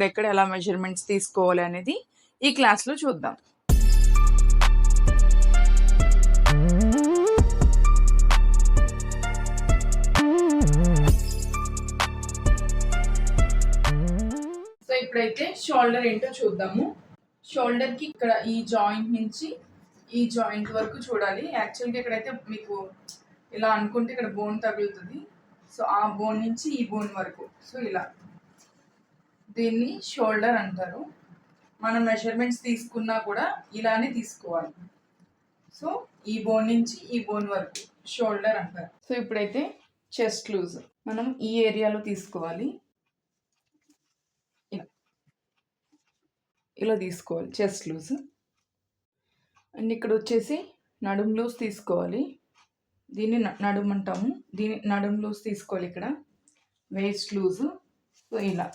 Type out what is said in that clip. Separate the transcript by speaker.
Speaker 1: ఎక్కడ ఎలా మెజర్మెంట్స్ తీసుకోవాలి అనేది ఈ క్లాస్లో చూద్దాం. సో ఇప్పుడైతే షోల్డర్ ఏంటో చూద్దాము. షోల్డర్కి ఇక్కడ ఈ జాయింట్ నుంచి ఈ జాయింట్ వరకు చూడాలి. యాక్చువల్గా ఇక్కడైతే మీకు ఇలా అనుకుంటే ఇక్కడ బోన్ తగులుతుంది. సో ఆ బోన్ నుంచి ఈ బోన్ వరకు, సో ఇలా దీన్ని షోల్డర్ అంటారు. మనం మెజర్మెంట్స్ తీసుకున్నా కూడా ఇలానే తీసుకోవాలి. సో ఈ బోన్ నుంచి ఈ బోన్ వరకు షోల్డర్ అంటారు. సో ఇప్పుడైతే చెస్ట్ లూజ్ మనం ఈ ఏరియాలో తీసుకోవాలి. ఇలా తీసుకోవాలి చెస్ట్ లూజ్. అండ్ ఇక్కడ వచ్చేసి నడుము లూజ్ తీసుకోవాలి. దీన్ని నడుము అంటాము. దీన్ని నడుము లూజ్ తీసుకోవాలి. ఇక్కడ వేస్ట్ లూజు. సో ఇలా